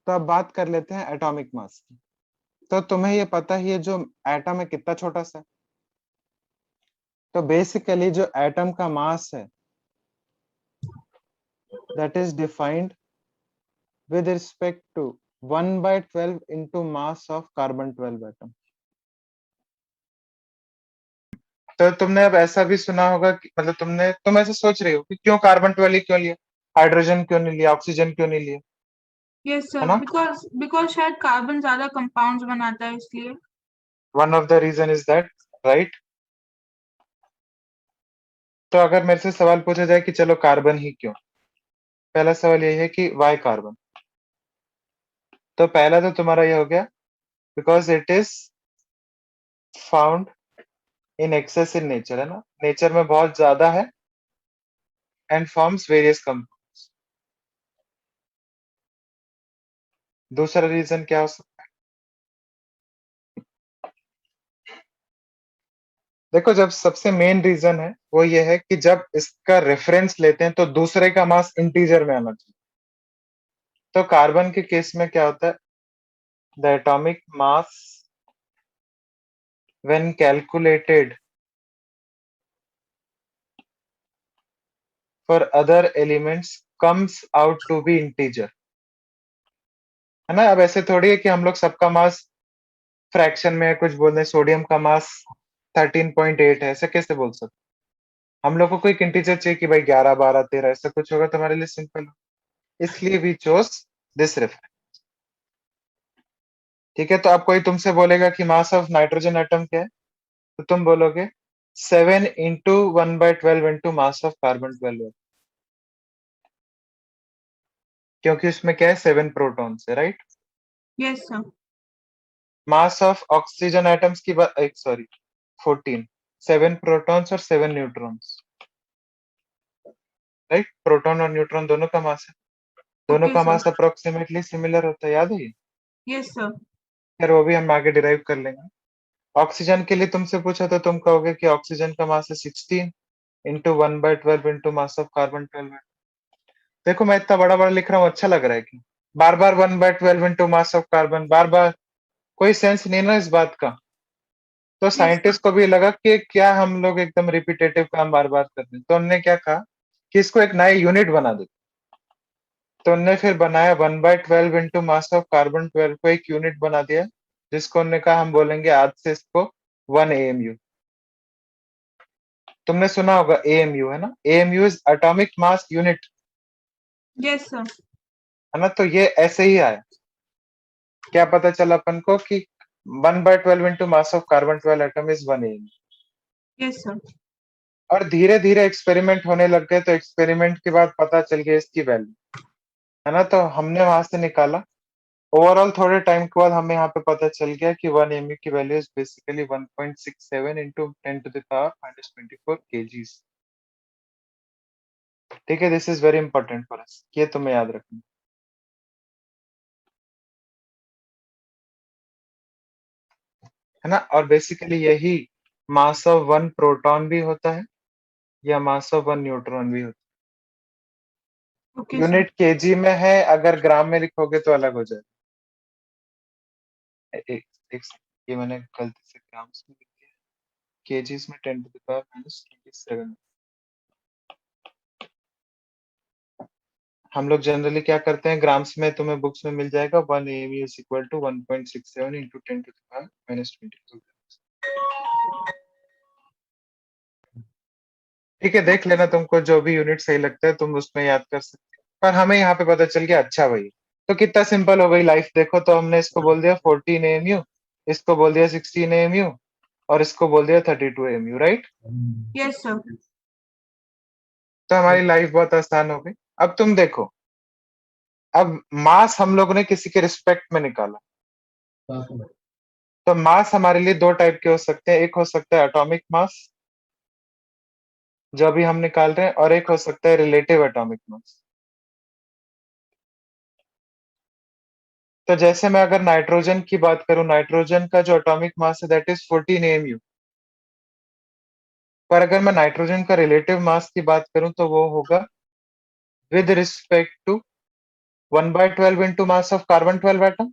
तो अब बात कर लेते हैं एटॉमिक मास की। तो तुम्हें ये पता ही है जो एटम है कितना छोटा सा है। तो बेसिकली जो एटम का मास है that is defined with respect to 1/12 into mass of carbon 12 atom। तो तुमने अब ऐसा भी सुना होगा कि मतलब तुम ऐसे सोच रहे हो कि क्यों कार्बन 12 ही क्यों लिया, हाइड्रोजन क्यों नहीं लिया, ऑक्सीजन क्यों नहीं लिया, यस है सर, ना? बिकॉज शायद कार्बन ज्यादा कंपाउंड्स बनाता है इसलिए। One of the reason is that, right. तो अगर मेरे से सवाल पूछा जाए कि चलो कार्बन ही क्यों, पहला सवाल यही है कि वाई कार्बन। तो पहला तो तुम्हारा ये हो गया because it is found in excess in nature, है ना, नेचर में बहुत ज्यादा है एंड फॉर्म्स वेरियस कंपाउंड्स। दूसरा रीजन क्या हो सकता है? देखो, जब सबसे मेन रीजन है वो ये है कि जब इसका रेफरेंस लेते हैं तो दूसरे का मास इंटीजर में आना चाहिए। तो कार्बन के केस में क्या होता है, the atomic mass when calculated for other elements comes out to be integer, है ना। अब ऐसे थोड़ी है कि हम लोग सबका मास फ्रैक्शन में कुछ बोल रहे हैं, सोडियम का मास 13.8 है, ऐसे कैसे बोल सकते? हम लोग को कोई इंटीजर चाहिए कि भाई 11 12 13 ऐसा कुछ होगा तो हमारे लिए सिंपल हो, इसलिए वी चोज दिस रेफरेंस। ठीक है, तो अब कोई तुमसे बोलेगा कि मास ऑफ नाइट्रोजन एटम क्या है, तो तुम बोलोगे 7 into 1/12 into mass of carbon 12, क्योंकि उसमें क्या है 7 प्रोटॉन्स है, right. Yes sir. Mass of oxygen atoms की बात, एक सॉरी 14, 7 प्रोटॉन्स और 7 न्यूट्रॉन्स, राइट। प्रोटॉन और न्यूट्रॉन दोनों का मास है, दोनों ओके का सर। मास अप्रोक्सीमेटली सिमिलर होता है, याद है ये? Yes sir. खैर वो भी हम आगे डिराइव कर लेंगे। ऑक्सीजन के लिए तुमसे पूछा तो तुम कहोगे कि ऑक्सीजन का मास है 16 into 1/12 into mass of carbon 12 है। देखो मैं इतना बड़ा बड़ा लिख रहा हूँ, अच्छा लग रहा है कि बार बार 1/12 इंटू मास ऑफ कार्बन, बार बार कोई सेंस नहीं ना इस बात का। तो यस सर। साइंटिस्ट को भी लगा कि क्या हम लोग एकदम रिपीटेटिव काम बार बार कर रहे हैं, तो उन्होंने क्या कहा कि इसको एक नया यूनिट बना दे। तो उन्होंने फिर बनाया 1/12 इंटू मास ऑफ कार्बन 12 को एक यूनिट बना दिया, जिसको उन्होंने कहा हम बोलेंगे आज से इसको 1 AMU। तुमने सुना होगा AMU, है ना, AMU is atomic mass unit, yes sir. है ना। तो ये ऐसे ही आया, क्या पता चला अपन को कि 1/12 into mass of carbon 12 atom is 1 AMU। Yes sir. और धीरे धीरे एक्सपेरिमेंट होने लग गए, तो एक्सपेरिमेंट के बाद पता चल गया इसकी वैल्यू, है ना। तो हमने वहां से निकाला, ओवरऑल थोड़े टाइम के बाद हमें यहाँ पे पता चल गया कि 1 AMU की value is basically 1.67 into 10⁻⁻⁴ kgs। ठीक है, this is very important for us, ये तुम्हें याद रखना, है ना। और बेसिकली यही मास ऑफ 1 प्रोटॉन भी होता है या मास ऑफ 1 न्यूट्रॉन भी होता है। Okay sir. यूनिट केजी में है, अगर ग्राम में लिखोगे तो अलग हो जाएगा। एक एक सेकंड, ये मैंने गलती से ग्राम्स में लिख दिया, केजीस में 10⁻⁻27। हम लोग जनरली क्या करते हैं, ग्राम्स में तुम्हें बुक्स में मिल जाएगा 1 AMU is equal to 1.67 into 10⁻⁻24। ठीक है, देख ओके लेना, सर। तुमको जो भी यूनिट सही लगता है तुम उसमें याद कर सकते हो, पर हमें यहाँ पे पता चल गया, अच्छा भाई तो कितना सिंपल हो गई लाइफ। देखो तो हमने इसको बोल दिया 14 AMU, इसको बोल दिया 16 AMU, और इसको बोल दिया 32 AMU, राइट। Yes sir. तो हमारी लाइफ बहुत आसान हो गई। अब तुम देखो, अब मास हम लोग ने किसी के रिस्पेक्ट में निकाला, तो मास हमारे लिए दो टाइप के हो सकते हैं, एक हो सकता है एटॉमिक मास जो अभी हम निकाल रहे हैं, और एक हो सकता है रिलेटिव एटॉमिक मास। तो जैसे मैं अगर नाइट्रोजन की बात करूं, नाइट्रोजन का जो एटॉमिक मास है दैट इज 14 AMU, पर अगर मैं नाइट्रोजन का रिलेटिव मास की बात करूं तो वो होगा with respect to 1/12 into mass of carbon 12 atom,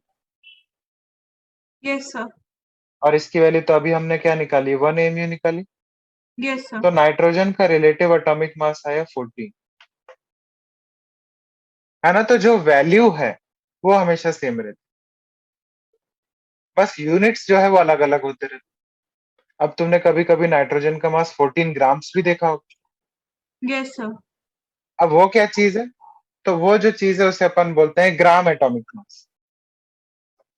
yes sir, और इसकी वैल्यू तो अभी हमने क्या निकाली, 1 mu निकाली। यस सर, तो नाइट्रोजन का रिलेटिव एटॉमिक मास आया 14, है ना। तो जो वैल्यू है वो हमेशा सेम रहती, बस यूनिट्स जो है वो अलग अलग होते रहते। अब तुमने कभी कभी नाइट्रोजन का मास 14 ग्राम्स भी देखा होगा। यस सर, अब वो क्या चीज है, तो वो जो चीज है उसे अपन बोलते हैं ग्राम एटॉमिक मास।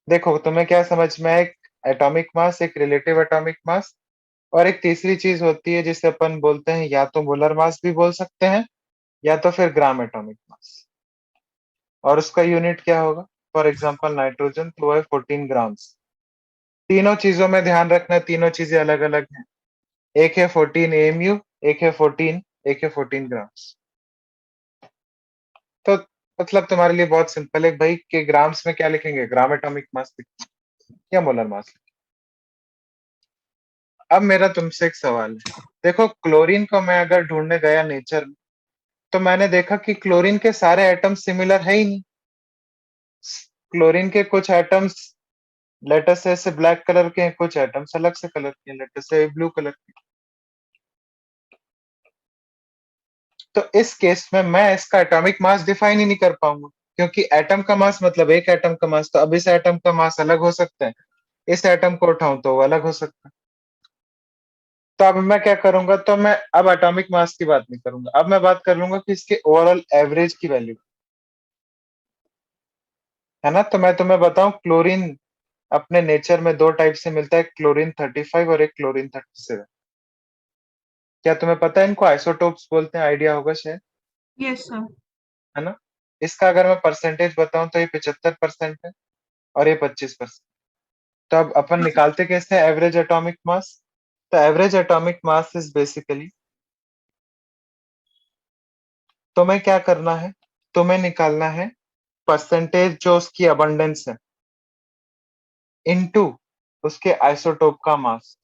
देखो तुम्हें क्या समझ में आया, एक एटॉमिक मास, एक रिलेटिव एटॉमिक मास, और एक तीसरी चीज होती है जिसे अपन बोलते हैं, या तो मोलर मास भी बोल सकते हैं या तो फिर ग्राम एटॉमिक मास, और उसका यूनिट क्या होगा। फॉर एग्जांपल नाइट्रोजन तो वो है 14 ग्राम्स। तीनों चीजों में ध्यान रखना, तीनों चीजें अलग अलग हैं। एक है 14 एमयू, एक है 14 ग्राम्स। तो मतलब तुम्हारे लिए बहुत सिंपल है भाई, कि ग्राम्स में क्या लिखेंगे, ग्राम एटॉमिक मास या मोलर मास। अब मेरा तुमसे एक सवाल है, देखो क्लोरीन को मैं अगर ढूंढने गया नेचर में, तो मैंने देखा कि क्लोरीन के सारे एटम सिमिलर है ही नहीं। क्लोरीन के कुछ एटम्स लेटर से ऐसे ब्लैक कलर के हैं, कुछ एटम्स अलग से कलर के हैं, लेटर से ब्लू कलर के। तो इस केस में मैं इसका एटॉमिक मास डिफाइन ही नहीं कर पाऊंगा, क्योंकि एटम का मास मतलब एक एटम का मास, तो अब इस एटम का मास अलग हो सकता है, इस एटम को उठाऊं तो वो अलग हो सकता है। तो अब मैं क्या करूंगा, तो मैं अब एटॉमिक मास की बात नहीं करूंगा, अब मैं बात कर लूंगा कि इसके ओवरऑल एवरेज की वैल्यू, है ना। तो मैं तुम्हें बताऊं, क्लोरीन अपने नेचर में दो टाइप से मिलता है, क्लोरीन 35 और एक क्लोरीन 37। क्या तुम्हें पता है इनको आइसोटोप्स बोलते हैं, आइडिया होगा शायद, यस सर, है ना। इसका अगर मैं परसेंटेज बताऊं तो ये 75% है और ये 25%। तो अब अपन निकालते कैसे हैं एवरेज एटॉमिक मास। तो average atomic mass is basically, तुम्हें क्या करना है, तुम्हें निकालना है परसेंटेज जो उसकी अबंडेंस है इनटू उसके आइसोटोप का मास,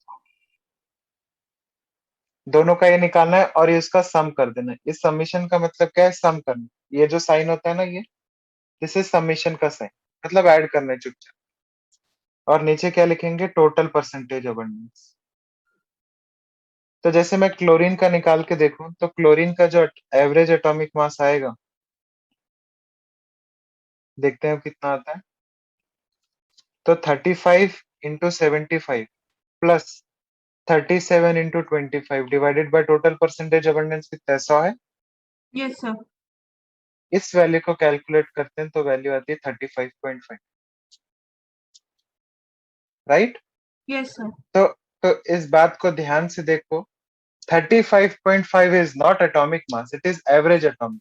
दोनों का ये निकालना है और ये उसका सम कर देना है। इस समीशन का मतलब क्या है, सम करना। ये जो साइन होता है ना, ये दिस इज समीशन का साइन, मतलब ऐड करना है चुपचाप। और नीचे क्या लिखेंगे, टोटल परसेंटेज अबंडेंस। तो जैसे मैं क्लोरीन का निकाल के देखूं, तो क्लोरीन का जो एवरेज एटॉमिक मास आएगा, देखते हैं कितना आता है। तो 35 into 75 plus 37 into 25 divided by total percentage abundance कितना है, 100 है। यस सर, इस वैल्यू को कैलकुलेट करते हैं तो वैल्यू आती है 35.5, राइट। यस सर, तो तो इस बात को ध्यान से देखो, 35.5 is not atomic mass, it is average atomic.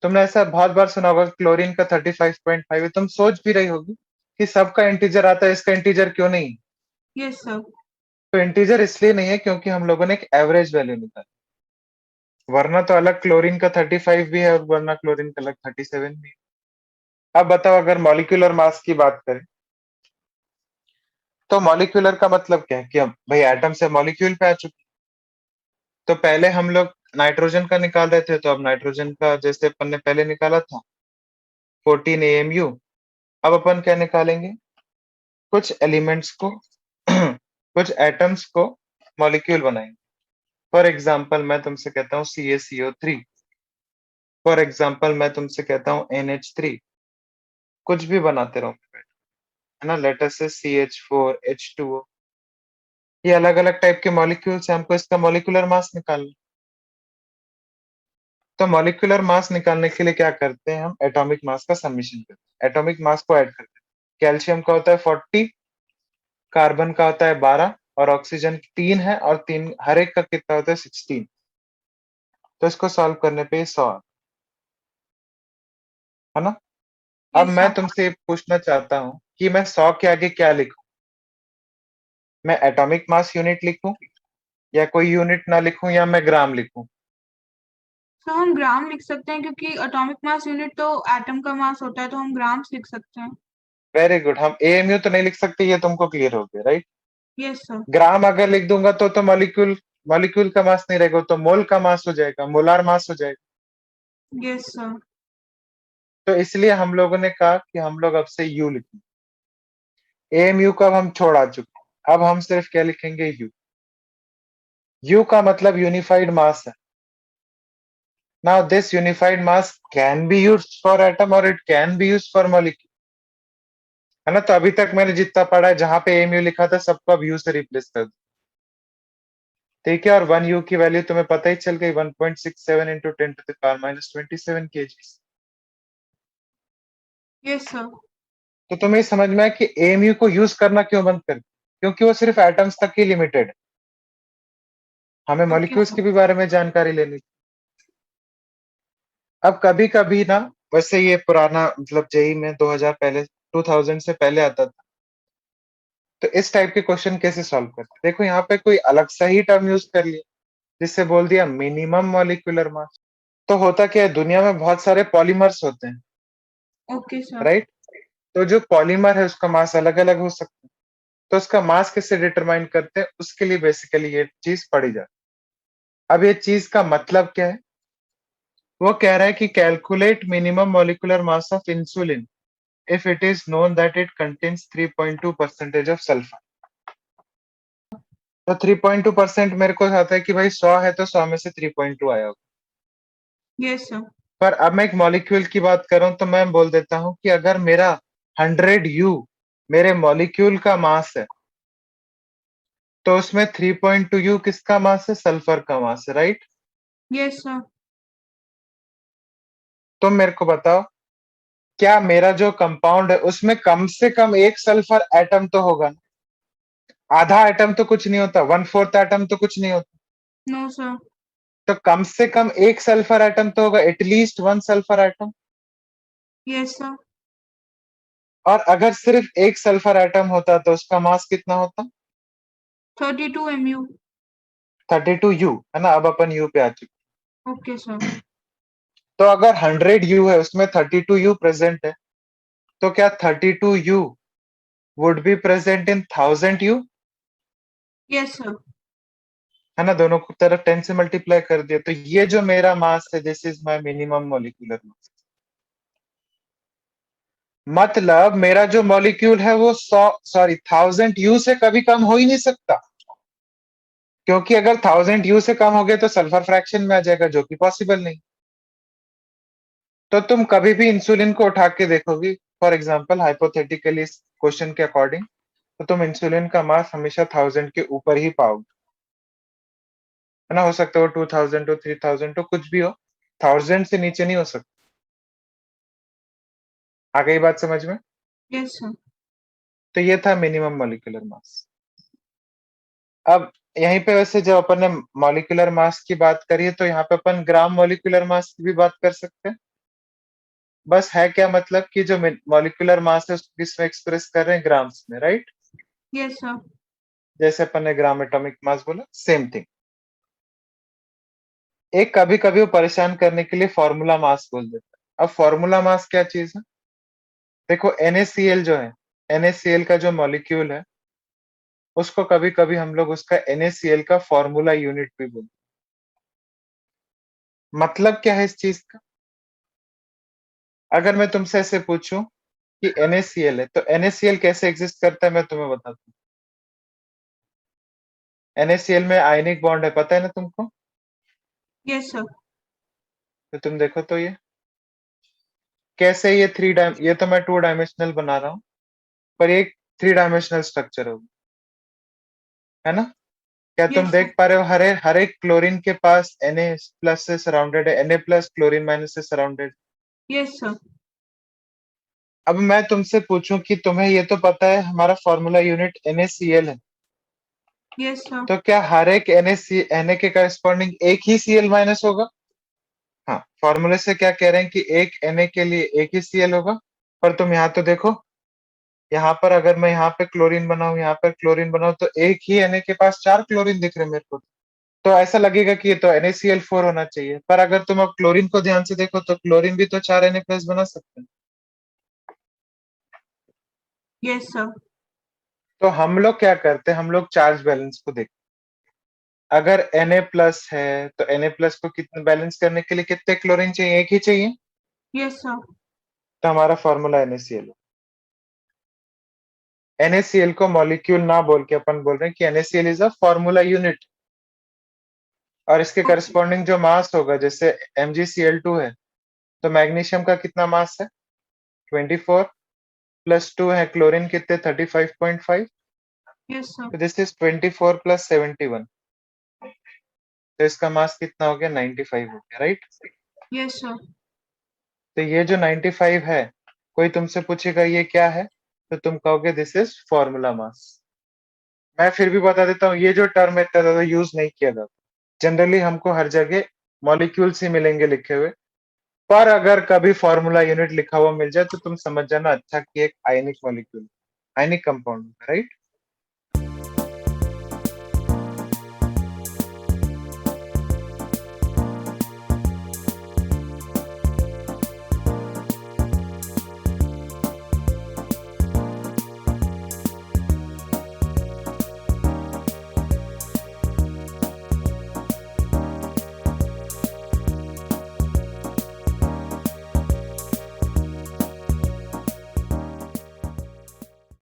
तुमने ऐसा बहुत बार सुना होगा क्लोरीन का 35.5 है, तुम सोच भी रही होगी कि सबका इंटीजर आता है, इसका इंटीजर क्यों नहीं। यस सर, तो इंटीजर इसलिए नहीं है क्योंकि हम लोगों ने एक एवरेज वैल्यू निकाली, वरना तो अलग क्लोरीन का 35 भी है और वरना क्लोरीन का अलग 37 भी है। अब बताओ, अगर मॉलिक्यूलर मास की बात करें, तो मॉलिक्यूलर का मतलब क्या है कि हम भाई एटम से मॉलिक्यूल पे आ चुके। तो पहले हम लोग नाइट्रोजन का निकाल रहे थे, तो अब नाइट्रोजन का जैसे अपन ने पहले निकाला था 14 AMU, अब अपन क्या निकालेंगे, कुछ एलिमेंट्स को कुछ एटम्स को मॉलिक्यूल बनाएंगे। फॉर एग्जाम्पल मैं तुमसे कहता हूँ CaCO3, फॉर एग्जाम्पल मैं तुमसे कहता हूँ NH3, कुछ भी बनाते रहो, है ना। लेटर से CH4H2O, ये अलग अलग टाइप के मॉलिक्यूल्स हैं, हमको इसका मॉलिक्यूलर मास निकालना। तो मॉलिक्यूलर मास निकालने के लिए क्या करते हैं, हम एटॉमिक मास का समीशन करते हैं, एटॉमिक मास को ऐड करते हैं। कैल्शियम का होता है 40, कार्बन का होता है 12, और ऑक्सीजन 3 है, और तीन हर एक का कितना होता है 16। तो इसको सॉल्व करने पे 100, है ना। अब यस मैं सर। तुमसे ये पूछना चाहता हूँ कि मैं 100 के आगे क्या लिखूं, मैं एटॉमिक मास यूनिट लिखूं या कोई यूनिट ना लिखूं, या मैं ग्राम लिखूं। सर हम ग्राम लिख सकते हैं क्योंकि एटॉमिक मास यूनिट तो एटम का मास होता है, तो हम ग्राम्स लिख सकते हैं। वेरी गुड, हम AMU तो नहीं लिख सकते, ये तुमको क्लियर हो गया, राइट। यस सर, ग्राम अगर लिख दूंगा तो मॉलिक्यूल मॉलिक्यूल का मास नहीं रहेगा, तो मोल का मास हो जाएगा, मोलार मास हो जाएगा। यस सर, तो इसलिए हम लोगों ने कहा कि हम लोग अब से यू लिखेंगे। एएमयू को अब हम छोड़ा चुके हैं, अब हम सिर्फ क्या लिखेंगे, यू। यू का मतलब यूनिफाइड मास है। Now this unified mass can be used for atom और it can be used for molecule, है ना। तो अभी तक मैंने जितना पढ़ा है, जहां पे एएमयू लिखा था सबको अब यू से रिप्लेस कर दो, ठीक है। और 1 यू की वैल्यू तुम्हें पता ही चल गई, 1.67 इंटू 10⁻27 kg। Yes sir. तो तुम्हें समझ में आया कि एएमयू को यूज करना क्यों बंद कर दिया? क्योंकि वो सिर्फ एटम्स तक ही लिमिटेड है, हमें ओके मॉलिक्यूल्स के सर। भी बारे में जानकारी लेनी। अब कभी कभी ना, वैसे ये पुराना मतलब जेई में 2000 पहले 2000 से पहले आता था, तो इस टाइप के क्वेश्चन कैसे सॉल्व करते, देखो यहाँ पे कोई अलग सा ही टर्म यूज कर लिया, जिससे बोल दिया मिनिमम मॉलिक्यूलर मास। तो होता क्या है, दुनिया में बहुत सारे पॉलीमर्स होते हैं, ओके सर। राइट। तो जो पॉलीमर है उसका मास अलग अलग हो सकता है, तो उसका मास कैसे डिटरमाइन करते हैं, उसके लिए बेसिकली ये चीज पढ़ी जाती है। अब ये चीज का मतलब क्या है, वो कह रहा है कि calculate minimum molecular mass of insulin if it is known that it contains 3.2% of sulfur। तो 3.2% मेरे को आता है कि भाई 100 है तो 100 में से 3.2 आया होगा। Yes sir. पर अब मैं एक मॉलिक्यूल की बात कर रहा हूं, तो मैं बोल देता हूं कि अगर मेरा 100 यू मेरे मॉलिक्यूल का मास है, तो उसमें 3.2 यू किसका मास है, सल्फर का मास है, राइट। Yes sir. तुम मेरे को बताओ, क्या मेरा जो कंपाउंड है उसमें कम से कम एक सल्फर एटम तो होगा ना? आधा एटम तो कुछ नहीं होता, 1/4 एटम तो कुछ नहीं होता। No sir. तो कम से कम एक सल्फर एटम तो होगा, at least one sulphur atom. Yes sir. और अगर सिर्फ एक सल्फर एटम होता तो उसका मास कितना होता, 32 MU। 32 यू, है ना। अब अपन यू पे आ चुके। Okay sir. तो अगर 100 यू है, उसमें 32 यू प्रेजेंट है, तो क्या 32 you would be present in 1000 you, yes sir. है ना। दोनों को तरफ 10 से मल्टीप्लाई कर दिया, तो ये जो मेरा मास है, this is my minimum molecular mass. मतलब मेरा जो मॉलिक्यूल है वो 1000 यू से कभी कम हो ही नहीं सकता, क्योंकि अगर 1000 यू से कम हो गए तो सल्फर फ्रैक्शन में आ जाएगा, जो कि पॉसिबल नहीं। तो तुम कभी भी इंसुलिन को उठा के देखोगी, फॉर एग्जाम्पल हाइपोथेटिकली इस क्वेश्चन के अकॉर्डिंग, तो तुम इंसुलिन का मास हमेशा 1000 के ऊपर ही पाओगे, है ना। हो सकता है वो 2000 टू 3000 तो कुछ भी हो, 1000 से नीचे नहीं हो सकता। आ गई बात समझ में? Yes sir. तो ये था मिनिमम मॉलिक्यूलर मास। अब यहीं पे वैसे जब अपन ने मॉलिक्यूलर मास की बात करी है, तो यहाँ पे अपन ग्राम मॉलिक्यूलर मास की भी बात कर सकते हैं। बस है क्या मतलब कि जो मॉलिक्यूलर मास है उसको किसमें एक्सप्रेस कर रहे हैं, ग्राम्स में, राइट। Yes sir. जैसे अपन ने ग्राम एटॉमिक मास बोला, सेम थिंग। एक कभी कभी वो परेशान करने के लिए फॉर्मूला मास बोल देता है। अब फॉर्मूला मास क्या चीज है, देखो NaCl जो है, NaCl का जो मॉलिक्यूल है, उसको कभी कभी हम लोग उसका NaCl का फॉर्मूला यूनिट भी बोलते हैं। मतलब क्या है इस चीज का, अगर मैं तुमसे ऐसे पूछूं कि NaCl है, तो NaCl कैसे एग्जिस्ट करता है, मैं तुम्हें बताता हूँ। NaCl में आयनिक बॉन्ड है, पता है ना तुमको। Yes sir. तो तुम देखो तो ये कैसे, ये तो मैं 2 डायमेंशनल बना रहा हूँ, पर ये 3 डायमेंशनल स्ट्रक्चर होगा, है ना। क्या तुम यस सर। देख पा रहे हो, हर एक क्लोरीन के पास Na+ से सराउंडेड है, Na+ क्लोरीन माइनस से सराउंडेड। Yes sir. अब मैं तुमसे पूछूं कि तुम्हें ये तो पता है हमारा फॉर्मूला यूनिट NaCl है, यस सर। तो क्या हर एक Na के करस्पॉन्डिंग एक ही Cl- होगा? हाँ, फॉर्मूले से क्या कह रहे हैं कि एक Na के लिए एक ही Cl होगा। पर तुम यहाँ तो देखो, यहाँ पर अगर मैं यहाँ पे क्लोरीन बनाऊं, यहाँ पर क्लोरीन बनाऊं, तो एक ही Na के पास 4 क्लोरीन दिख रहे हैं मेरे को। तो ऐसा लगेगा कि ये तो NaCl4 होना चाहिए, पर अगर तुम अब क्लोरीन को ध्यान से देखो तो क्लोरीन भी तो 4 Na+ बना सकते हैं। Yes sir. तो हम लोग क्या करते हैं, हम लोग चार्ज बैलेंस को देखते हैं। अगर Na+ है, तो Na+ को कितने बैलेंस करने के लिए कितने क्लोरीन चाहिए, एक ही चाहिए। Yes sir. तो हमारा फॉर्मूला NaCl है। NaCl को मॉलिक्यूल ना बोल के अपन बोल रहे हैं कि NaCl is a formula unit, और इसके ओके। करस्पॉन्डिंग जो मास होगा, जैसे MgCl2 है, तो मैग्नीशियम का कितना मास है 24, प्लस 2 है क्लोरीन कितने 35.5, यस सर। तो दिस इज 24 प्लस 71, तो इसका मास कितना हो गया 95 हो गया, राइट। Yes sir. तो ये जो 95 है, कोई तुमसे पूछेगा ये क्या है, तो तुम कहोगे दिस इज फॉर्मूला मास। मैं फिर भी बता देता हूँ, ये जो टर्म है इतना ज्यादा यूज नहीं किया जाता, जनरली हमको हर जगह मॉलिक्यूल्स ही मिलेंगे लिखे हुए, पर अगर कभी फॉर्मूला यूनिट लिखा हुआ मिल जाए तो तुम समझ जाना अच्छा कि एक आयनिक मॉलिक्यूल, आयनिक कंपाउंड, राइट।